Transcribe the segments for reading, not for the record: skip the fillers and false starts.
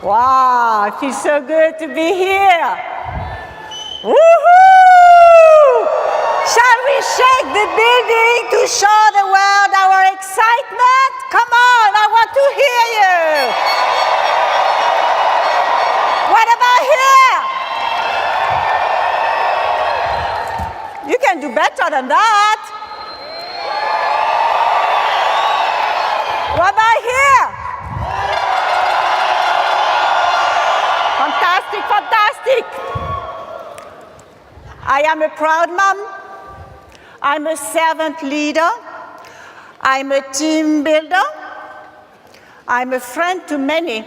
Wow, it feels so good to be here. Woohoo! Shall we shake the building to show the world our excitement? Come on, I want to hear you. What about here? You can do better than that. What about here? Fantastic, fantastic. I am a proud mom. I'm a servant leader. I'm a team builder. I'm a friend to many.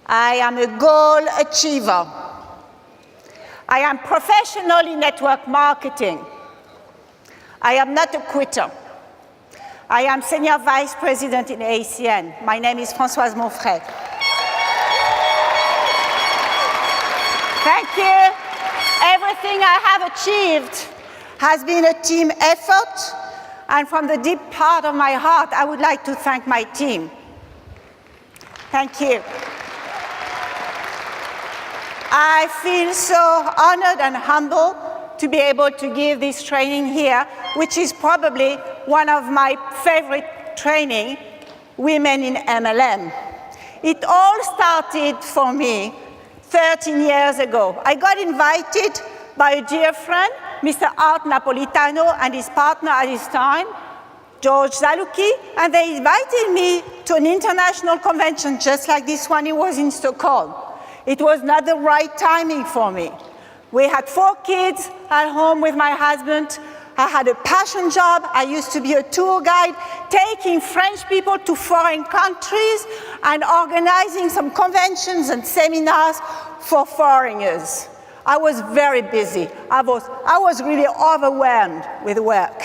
I am a goal achiever. I am professional in network marketing. I am not a quitter. I am Senior Vice President in ACN. My name is Françoise Monfray. Thank you. Everything I have achieved has been a team effort, and from the deep part of my heart, I would like to thank my team. Thank you. I feel so honored and humbled to be able to give this training here, which is probably one of my favorite training, Women in MLM. It all started for me 13 years ago. I got invited by a dear friend, Mr. Art Napolitano, and his partner at his time, George Zaluki, and they invited me to an international convention just like this one. It was in Stockholm. It was not the right timing for me. We had 4 kids at home with my husband. I had a passion job. I used to be a tour guide, taking French people to foreign countries and organizing some conventions and seminars for foreigners. I was very busy. I was really overwhelmed with work.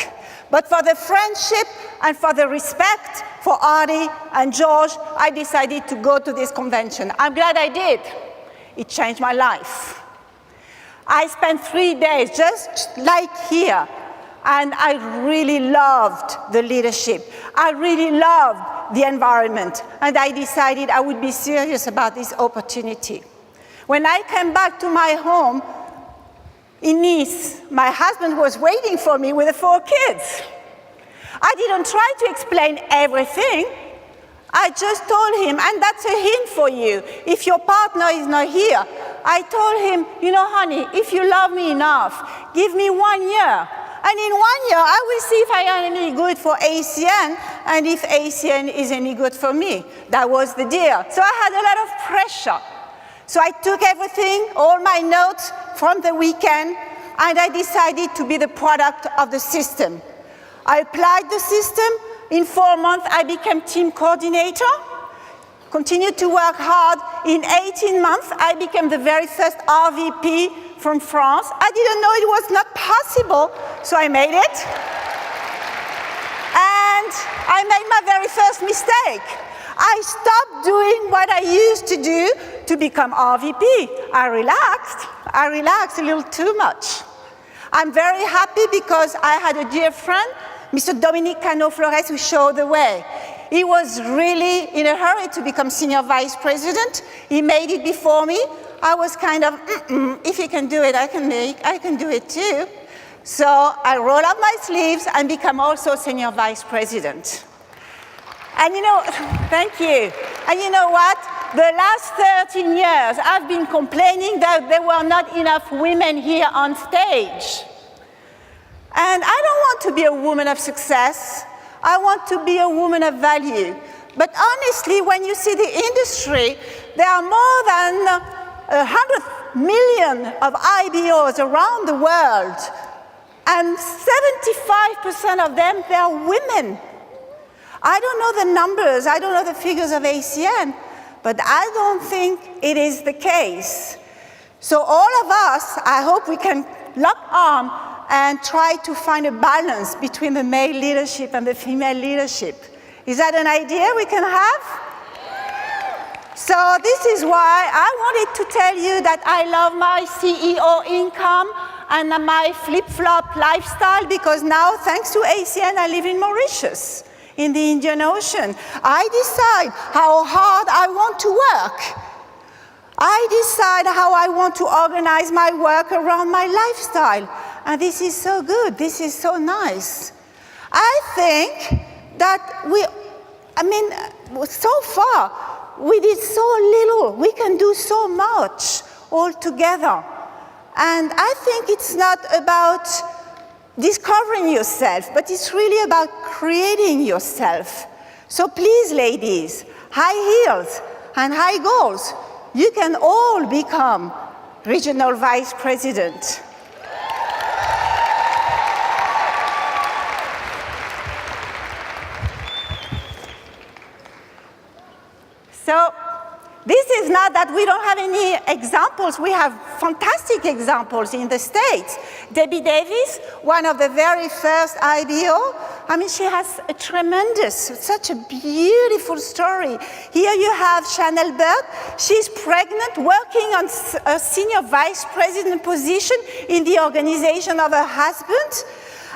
But for the friendship and for the respect for Artie and George, I decided to go to this convention. I'm glad I did. It changed my life. I spent 3 days just like here, and I really loved the leadership. I really loved the environment, and I decided I would be serious about this opportunity. When I came back to my home in Nice, my husband was waiting for me with the 4 kids. I didn't try to explain everything. I just told him, and that's a hint for you, if your partner is not here. I told him, you know, honey, if you love me enough, give me 1 year. And in 1 year, I will see if I am any good for ACN, and if ACN is any good for me. That was the deal. So I had a lot of pressure. So I took everything, all my notes from the weekend, and I decided to be the product of the system. I applied the system. In 4 months, I became team coordinator, continued to work hard. In 18 months, I became the very first RVP from France. I didn't know it was not possible, so I made it. And I made my very first mistake. I stopped doing what I used to do to become RVP. I relaxed a little too much. I'm very happy because I had a dear friend, Mr. Dominique Cano-Flores, who showed the way. He was really in a hurry to become Senior Vice President. He made it before me. I was kind of, if he can do it, I can do it too. So I roll up my sleeves and become also Senior Vice President. And you know, thank you. And you know what? The last 13 years, I've been complaining that there were not enough women here on stage. And I don't want to be a woman of success. I want to be a woman of value. But honestly, when you see the industry, there are more than 100 million of IBOs around the world. And 75% of them, they are women. I don't know the numbers, I don't know the figures of ACN, but I don't think it is the case. So all of us, I hope we can lock arms and try to find a balance between the male leadership and the female leadership. Is that an idea we can have? So this is why I wanted to tell you that I love my CEO income and my flip-flop lifestyle, because now, thanks to ACN, I live in Mauritius. in the Indian Ocean. I decide how hard I want to work. I decide how I want to organize my work around my lifestyle. And this is so good. This is so nice. I think that so far, we did so little. We can do so much all together. And I think it's not about discovering yourself, but it's really about creating yourself. So please, ladies, high heels and high goals. You can all become regional vice president. So this is not that we don't have any examples. We have fantastic examples in the States. Debbie Davis, one of the very first IBO, she has a such a beautiful story. Here you have Chanel Bird. She's pregnant, working on a senior vice president position in the organization of her husband.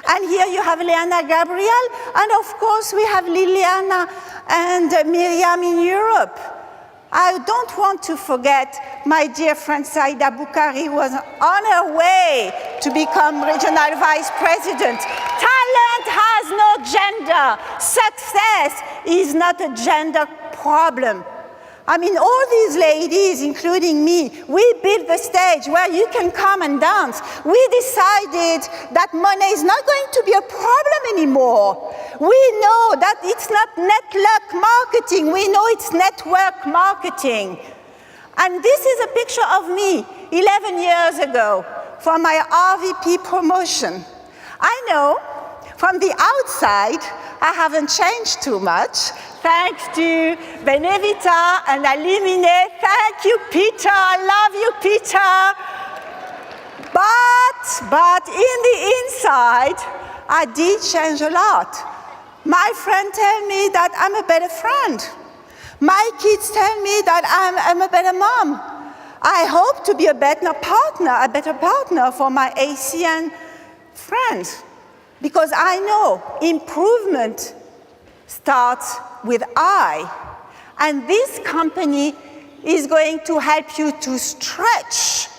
And here you have Leana Gabriel. And of course, we have Liliana and Miriam in Europe. I don't want to forget my dear friend Saida Bukhari was on her way to become regional vice president. Talent has no gender. Success is not a gender problem. All these ladies, including me, we built the stage where you can come and dance. We decided that money is not going to be a problem anymore. We know that it's not network marketing. We know it's network marketing. And this is a picture of me 11 years ago for my RVP promotion. I know from the outside, I haven't changed too much. Thanks to Benevita and Alimine. Thank you, Peter. I love you, Peter. But in the inside, I did change a lot. My friends tell me that I'm a better friend. My kids tell me that I'm a better mom. I hope to be a better partner for my ASEAN friends. Because I know improvement starts with I. And this company is going to help you to stretch.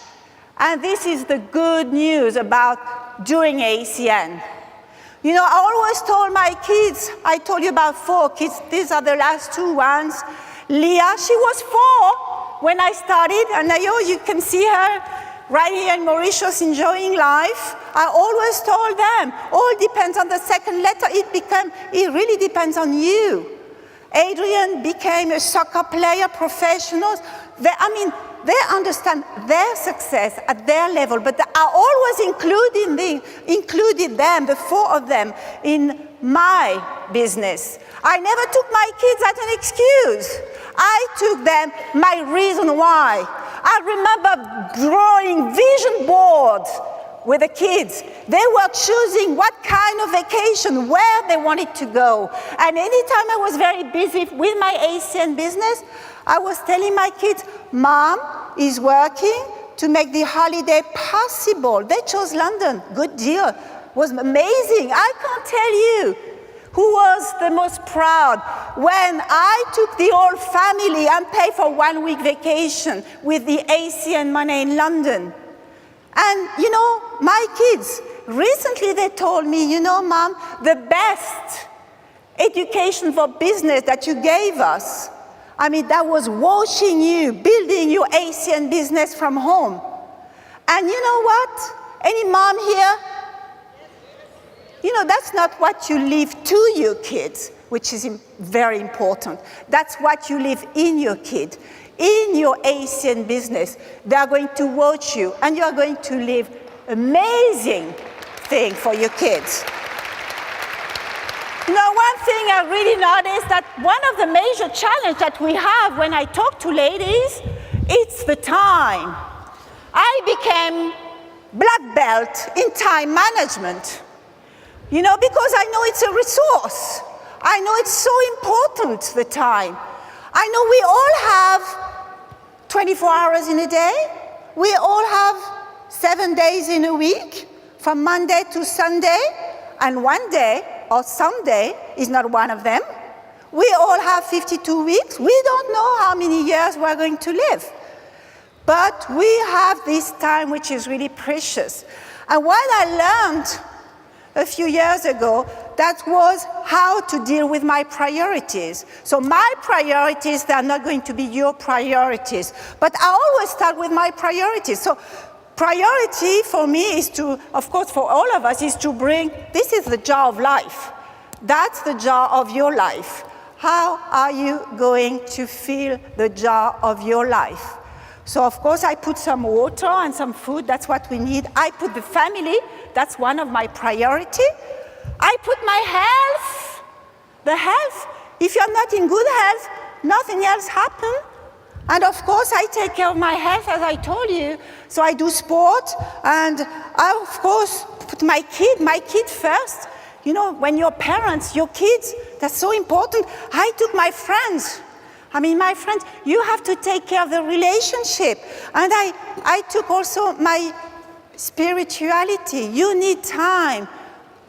And this is the good news about doing ASEAN. I always told my kids, I told you about 4 kids, these are the last 2 ones. Leah, she was 4 when I started, and you can see her right here in Mauritius enjoying life. I always told them, all depends on the second letter. It really depends on you. Adrian became a soccer player, professional. They understand their success at their level, but I always included them, the 4 of them, in my business. I never took my kids as an excuse. I took them my reason why. I remember drawing vision boards with the kids. They were choosing what kind of vacation, where they wanted to go. And anytime I was very busy with my ASEAN business, I was telling my kids, Mom is working to make the holiday possible. They chose London. Good deal. It was amazing. I can't tell you who was the most proud when I took the whole family and paid for 1 week vacation with the ASEAN money in London. And my kids, recently they told me, Mom, the best education for business that you gave us, that was watching you, building your ASEAN business from home. And you know what? Any mom here? That's not what you leave to your kids, which is very important. That's what you leave in your kid. In your ASEAN business, they are going to watch you, and you are going to leave amazing thing for your kids. One thing I really noticed that one of the major challenges that we have when I talk to ladies, it's the time. I became black belt in time management, because I know it's a resource. I know it's so important, the time. I know we all have 24 hours in a day. We all have 7 days in a week, from Monday to Sunday. And one day, or someday is not one of them. We all have 52 weeks. We don't know how many years we're going to live. But we have this time which is really precious. And what I learned a few years ago, that was how to deal with my priorities. So my priorities, they are not going to be your priorities. But I always start with my priorities. So priority for me is to, of course for all of us, is to bring, this is the jar of life. That's the jar of your life. How are you going to fill the jar of your life? So of course I put some water and some food, that's what we need. I put the family, that's one of my priority. I put my health, the health. If you're not in good health, nothing else happens. And of course I take care of my health, as I told you. So I do sport, and I of course put my kid first. You know, when you're parents, your kids, that's so important. I took my friends. My friends, you have to take care of the relationship. And I took also my spirituality. You need time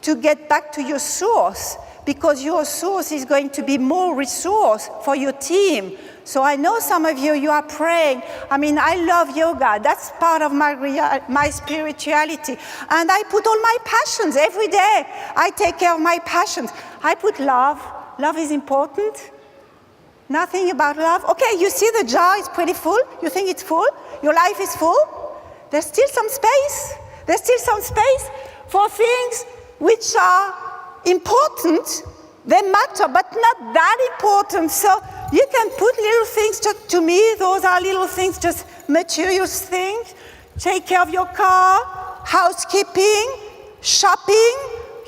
to get back to your source, because your source is going to be more resource for your team. So I know some of you, you are praying. I love yoga. That's part of my spirituality. And I put all my passions every day. I take care of my passions. I put love. Love is important. Nothing about love. Okay, you see the jar is pretty full. You think it's full? Your life is full? There's still some space. There's still some space for things which are important. They matter, but not that important. So you can put little things, to me, those are little things, just material things. Take care of your car, housekeeping, shopping.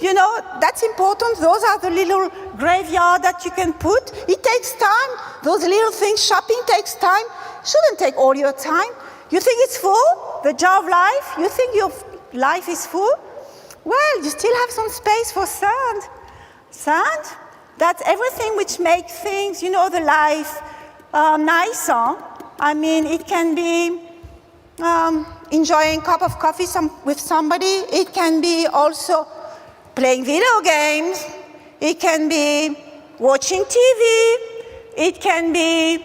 You know, that's important. Those are the little graveyard that you can put. It takes time. Those little things, shopping takes time. Shouldn't take all your time. You think it's full? The jar of life? You think your life is full? Well, you still have some space for sand. Sand, that's everything which makes things, the life nicer. It can be enjoying a cup of coffee with somebody. It can be also playing video games. It can be watching TV. It can be,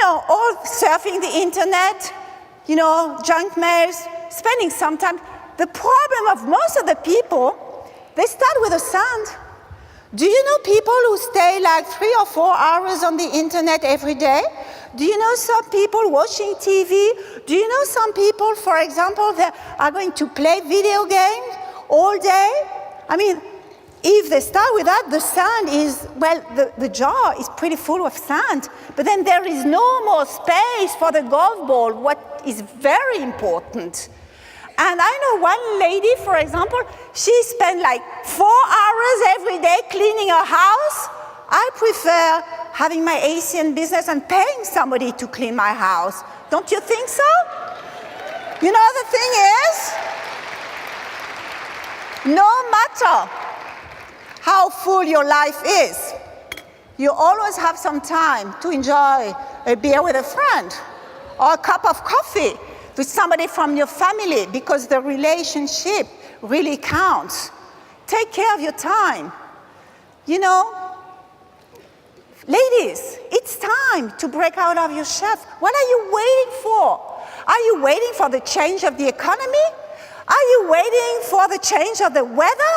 all surfing the internet, junk mails, spending some time. The problem of most of the people, they start with the sand. Do you know people who stay like 3 or 4 hours on the internet every day? Do you know some people watching TV? Do you know some people, for example, that are going to play video games all day? If they start with that, the sand is, the jar is pretty full of sand, but then there is no more space for the golf ball, what is very important. And I know one lady, for example, she spent like 4 hours every day cleaning her house. I prefer having my Asian business and paying somebody to clean my house. Don't you think so? The thing is, no matter how full your life is, you always have some time to enjoy a beer with a friend or a cup of coffee with somebody from your family, because the relationship really counts. Take care of your time. Ladies, it's time to break out of your shell. What are you waiting for? Are you waiting for the change of the economy? Are you waiting for the change of the weather?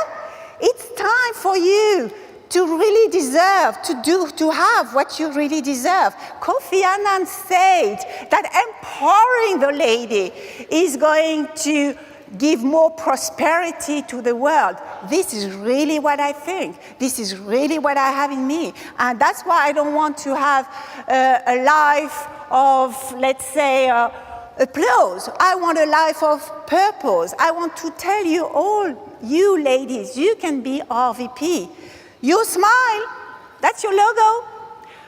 It's time for you to really deserve, to have what you really deserve. Kofi Annan said that empowering the lady is going to give more prosperity to the world. This is really what I think. This is really what I have in me. And that's why I don't want to have a life of, let's say, applause. I want a life of purpose. I want to tell you all, you ladies, you can be RVP. Your smile, that's your logo.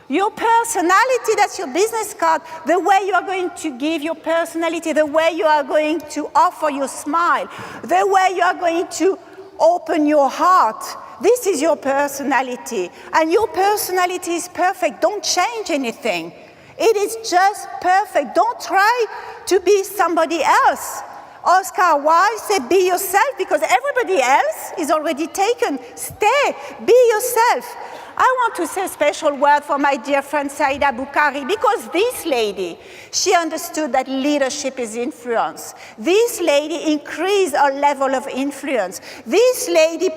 Your personality, that's your business card. The way you are going to give your personality, the way you are going to offer your smile, the way you are going to open your heart. This is your personality. And your personality is perfect. Don't change anything. It is just perfect. Don't try to be somebody else. Oscar Wilde said, be yourself, because everybody else is already taken. Stay, be yourself. I want to say a special word for my dear friend Saida Bukhari, because this lady, she understood that leadership is influence. This lady increased her level of influence. This lady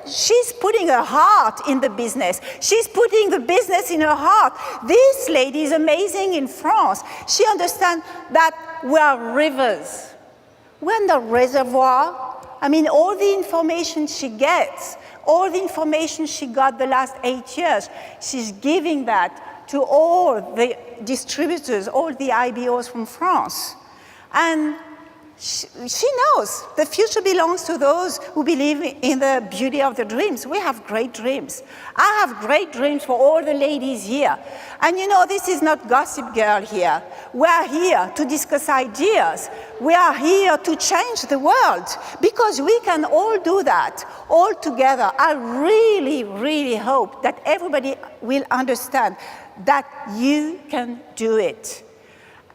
she's putting her heart in the business. She's putting the business in her heart. This lady is amazing in France. She understands that we are rivers. We're in the reservoir. I mean, all the information she gets, all the information she got the last 8 years, she's giving that to all the distributors, all the IBOs from France. And she knows the future belongs to those who believe in the beauty of the dreams. We have great dreams. I have great dreams for all the ladies here. And you know, this is not Gossip Girl here. We are here to discuss ideas. We are here to change the world, because we can all do that, all together. I really, really hope that everybody will understand that you can do it.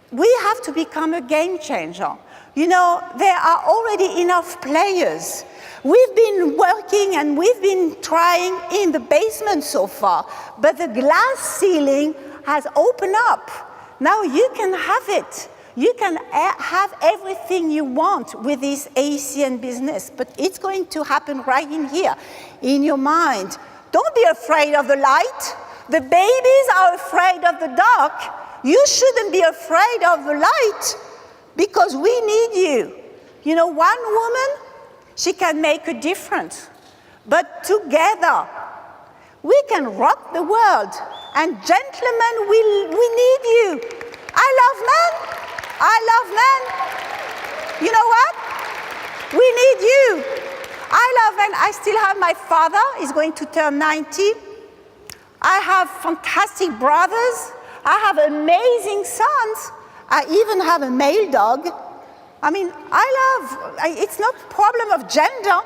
We have to become a game changer. You know, there are already enough players. We've been working and we've been trying in the basement so far, but the glass ceiling has opened up. Now you can have it. You can have everything you want with this ACN business, but it's going to happen right in here, in your mind. Don't be afraid of the light. The babies are afraid of the dark. You shouldn't be afraid of the light, because we need you. You know, one woman, she can make a difference. But together, we can rock the world. And gentlemen, we need you. I love men. I love men. You know what? We need you. I love men. I still have my father. He's going to turn 90. I have fantastic brothers. I have amazing sons. I even have a male dog. I mean, it's not a problem of gender,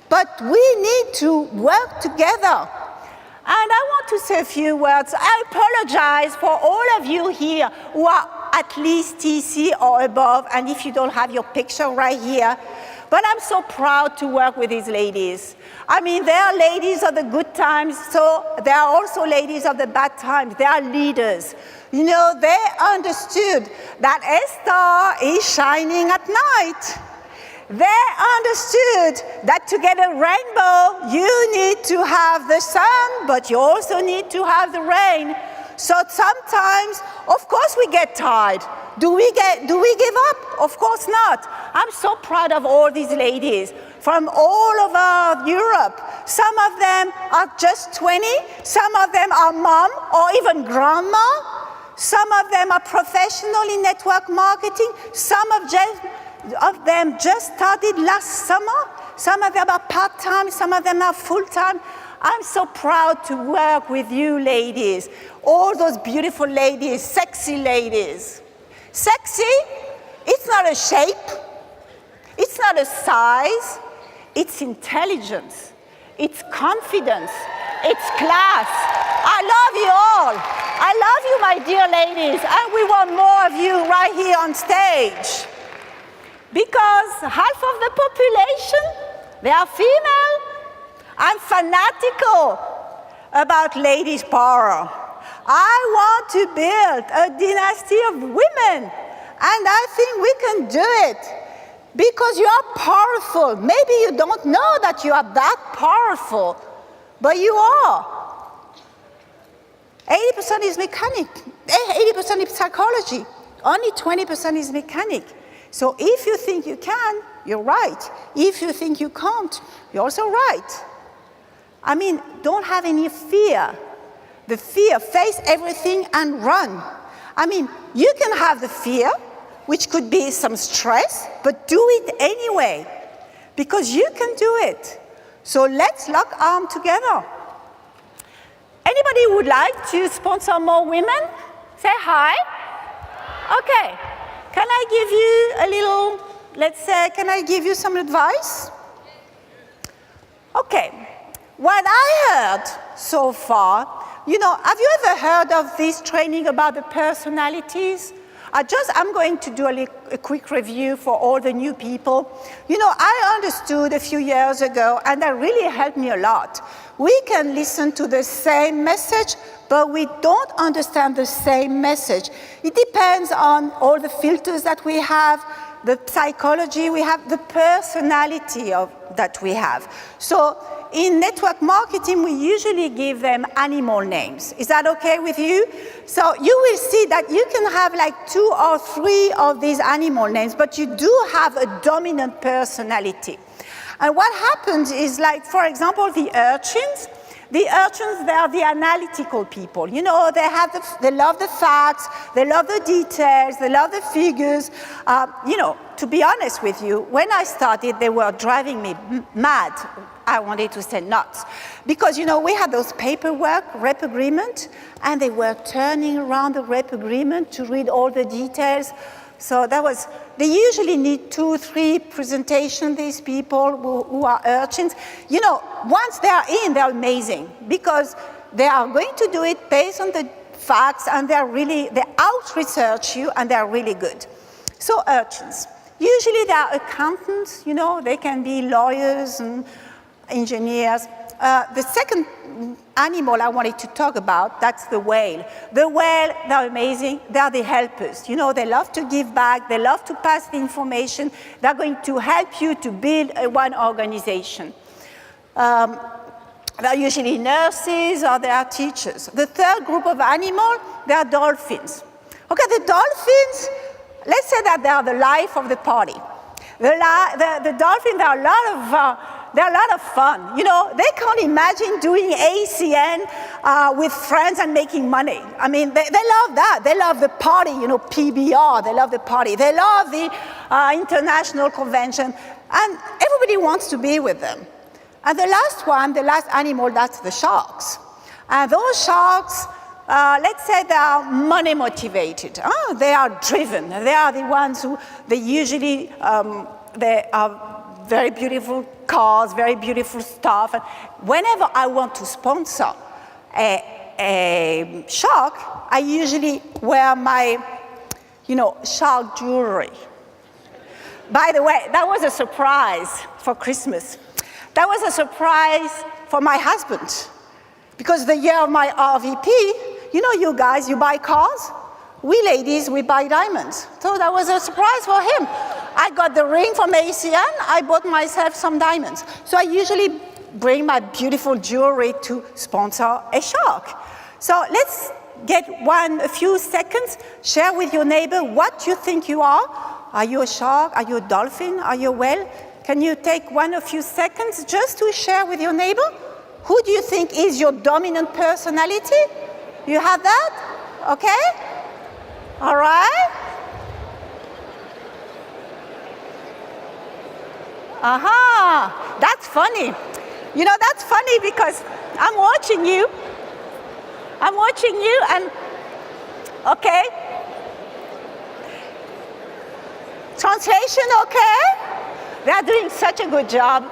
but we need to work together. And I want to say a few words. I apologize for all of you here who are at least TC or above, and if you don't have your picture right here. But I'm so proud to work with these ladies. I mean, they are ladies of the good times, so they are also ladies of the bad times. They are leaders. You know, they understood that a star is shining at night. They understood that to get a rainbow, you need to have the sun, but you also need to have the rain. So sometimes, of course, we get tired. Do we give up? Of course not. I'm so proud of all these ladies from all over Europe. Some of them are just 20. Some of them are mom or even grandma. Some of them are professional in network marketing. Some of them just started last summer. Some of them are part-time. Some of them are full-time. I'm so proud to work with you ladies. All those beautiful ladies, sexy ladies. Sexy, it's not a shape. It's not a size. It's intelligence. It's confidence. It's class. I love you all. I love you, my dear ladies. And we want more of you right here on stage. Because half of the population, they are female. I'm fanatical about ladies' power. I want to build a dynasty of women. And I think we can do it. Because you are powerful. Maybe you don't know that you are that powerful, but you are. 80% is mechanic. 80% is psychology. Only 20% is mechanic. So if you think you can, you're right. If you think you can't, you're also right. I mean, don't have any fear. The fear, face everything and run. I mean, you can have the fear, which could be some stress, but do it anyway, because you can do it. So let's lock arms together. Anybody would like to sponsor more women? Say hi. Okay. Can I give you a little, let's say, can I give you some advice? Okay. What I heard so far, you know, have you ever heard of this training about the personalities? I'm going to do a quick review for all the new people. I understood a few years ago, and that really helped me a lot. We can listen to the same message, but we don't understand the same message. It depends on all the filters that we have, the psychology we have, the personality that we have. So in network marketing, we usually give them animal names. Is that okay with you? So you will see that you can have like 2 or 3 of these animal names, but you do have a dominant personality. And what happens is, like, for example, the urchins, they are the analytical people. They love the facts, they love the details, they love the figures. To be honest with you, when I started, they were driving me mad. I wanted to say nuts. Because, we had those paperwork, rep agreement, and they were turning around the rep agreement to read all the details. So they usually need 2 or 3 presentations, these people who are urchins. Once they are in, they're amazing because they are going to do it based on the facts, and they out-research you, and they're really good. So urchins. Usually they are accountants, they can be lawyers and engineers. The second animal I wanted to talk about, that's the whale. The whale, they're amazing. They're the helpers. They love to give back. They love to pass the information. They're going to help you to build one organization. They're usually nurses or they are teachers. The third group of animal, they are dolphins. Okay, the dolphins, let's say that they are the life of the party. The dolphins, they're a lot of fun. They can't imagine doing ACN with friends and making money. I mean, they love that. They love the party, PBR. They love the party. They love the international convention. And everybody wants to be with them. And the last animal, that's the sharks. And those sharks, let's say they are money motivated. They are driven. They are the ones who, they usually, they are very beautiful cars, very beautiful stuff. And whenever I want to sponsor a shark, I usually wear my, shark jewelry. By the way, that was a surprise for Christmas. That was a surprise for my husband. Because the year of my RVP, you guys, you buy cars. We ladies, we buy diamonds. So that was a surprise for him. I got the ring from ACN. I bought myself some diamonds. So I usually bring my beautiful jewelry to sponsor a shark. So let's get a few seconds, share with your neighbor what you think you are. Are you a shark? Are you a dolphin? Are you a whale? Can you take a few seconds just to share with your neighbor? Who do you think is your dominant personality? You have that? Okay? All right? Aha, that's funny. That's funny because I'm watching you. And, okay. Translation, okay? They are doing such a good job.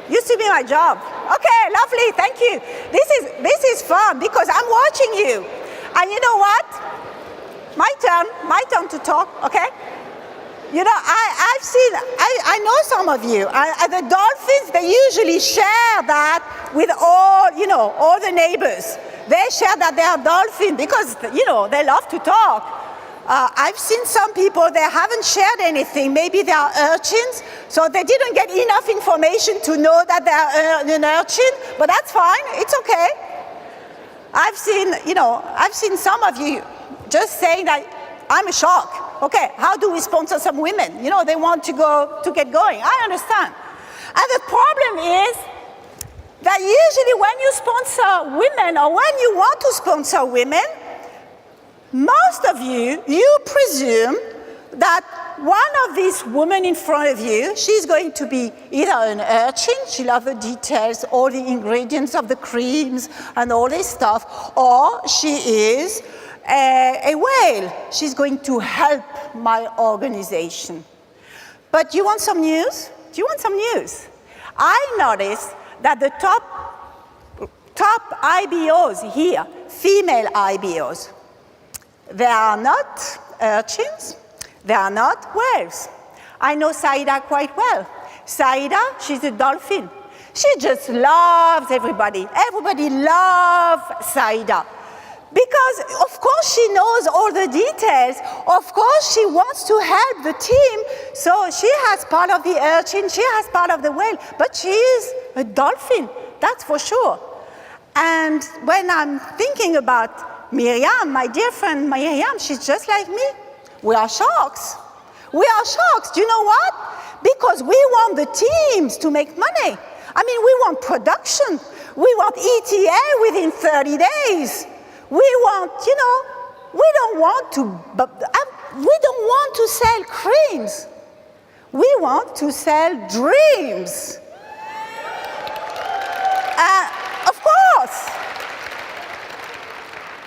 Used to be my job. Okay, lovely, thank you. This is fun because I'm watching you. And you know what? My turn to talk, okay? I know some of you. The dolphins, they usually share that with all the neighbors. They share that they are dolphins because, they love to talk. I've seen some people, they haven't shared anything. Maybe they are urchins, so they didn't get enough information to know that they are an urchin, but that's fine, it's okay. I've seen some of you just saying that I'm a shark. Okay, how do we sponsor some women? They want to get going. I understand. And the problem is that usually when you sponsor women or when you want to sponsor women, most of you presume that one of these women in front of you, she's going to be either an urchin, she loves the details, all the ingredients of the creams and all this stuff, or she is a whale. She's going to help my organization. But you want some news? Do you want some news? I noticed that the top IBOs here, female IBOs, They are not urchins. They are not whales. I know Saida quite well. Saida, she's a dolphin. She just loves everybody. Everybody loves Saida. Because, of course, she knows all the details. Of course, she wants to help the team. So she has part of the urchin, she has part of the whale. But she is a dolphin, that's for sure. And when I'm thinking about Miriam, my dear friend Miriam, she's just like me. We are sharks. We are sharks. Do you know what? Because we want the teams to make money. I mean, we want production. We want ETA within 30 days. We want, we don't want to sell creams. We want to sell dreams. Of course.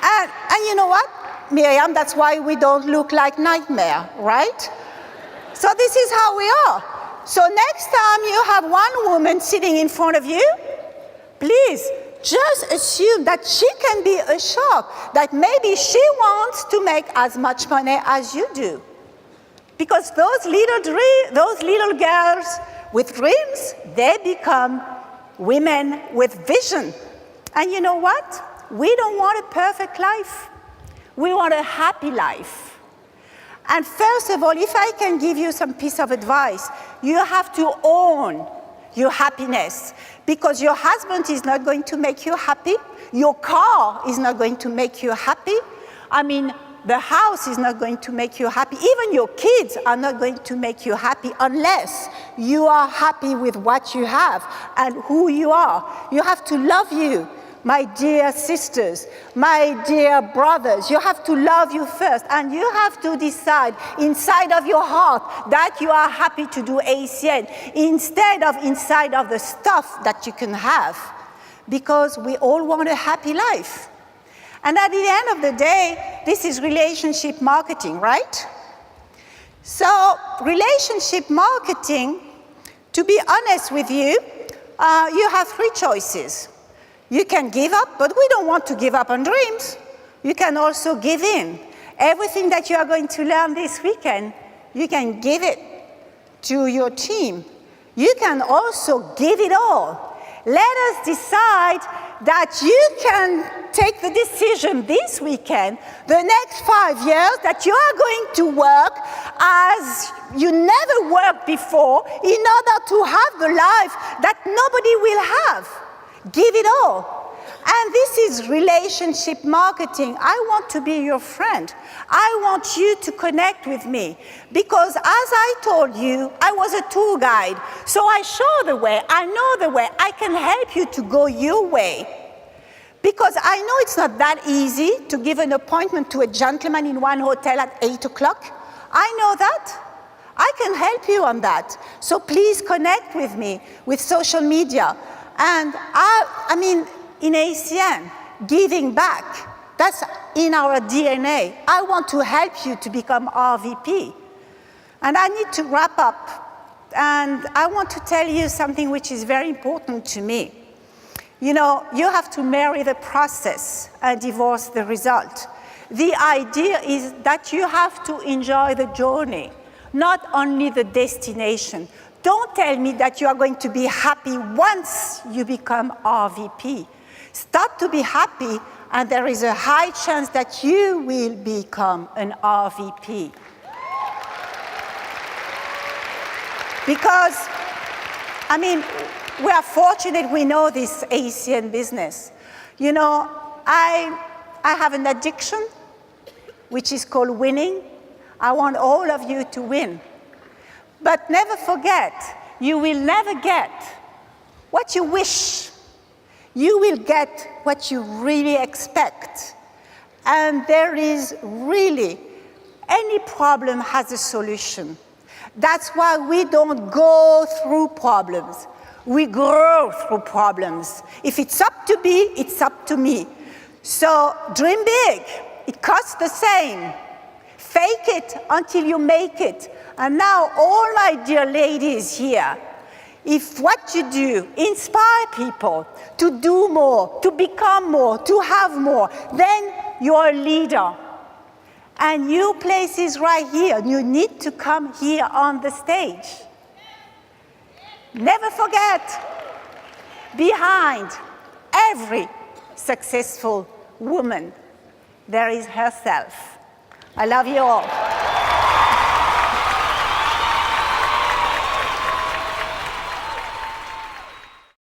And you know what, Miriam, that's why we don't look like nightmare, right? So this is how we are. So next time you have one woman sitting in front of you, please just assume that she can be a shark, that maybe she wants to make as much money as you do. Because those little girls with dreams, they become women with vision. And you know what? We don't want a perfect life. We want a happy life. And first of all, if I can give you some piece of advice, you have to own your happiness. Because your husband is not going to make you happy. Your car is not going to make you happy. I mean, the house is not going to make you happy. Even your kids are not going to make you happy unless you are happy with what you have and who you are. You have to love you, my dear sisters, my dear brothers. You have to love you first, and you have to decide inside of your heart that you are happy to do ACN instead of inside of the stuff that you can have, because we all want a happy life. And at the end of the day, this is relationship marketing, right? So relationship marketing, to be honest with you, you have three choices. You can give up, but we don't want to give up on dreams. You can also give in. Everything that you are going to learn this weekend, you can give it to your team. You can also give it all. Let us decide that you can take the decision this weekend, the next 5 years, that you are going to work as you never worked before in order to have the life that nobody will have. Give it all. And this is relationship marketing. I want to be your friend. I want you to connect with me. Because as I told you, I was a tour guide. So I show the way, I know the way. I can help you to go your way. Because I know it's not that easy to give an appointment to a gentleman in one hotel at 8 o'clock. I know that. I can help you on that. So please connect with me with social media. And I mean, in ACN, giving back, that's in our DNA. I want to help you to become RVP. And I need to wrap up. And I want to tell you something which is very important to me. You know, you have to marry the process and divorce the result. The idea is that you have to enjoy the journey, not only the destination. Don't tell me that you are going to be happy once you become RVP. Start to be happy, and there is a high chance that you will become an RVP. Because, I mean, we are fortunate we know this ACN business. You know, I have an addiction, which is called winning. I want all of you to win. But never forget, you will never get what you wish. You will get what you really expect. And there is really, any problem has a solution. That's why we don't go through problems. We grow through problems. If it's up to me, it's up to me. So dream big. It costs the same. Fake it until you make it. And now, all my dear ladies here, if what you do inspire people to do more, to become more, to have more, then you're a leader. And your place is right here. You need to come here on the stage. Never forget, behind every successful woman, there is herself. I love you all.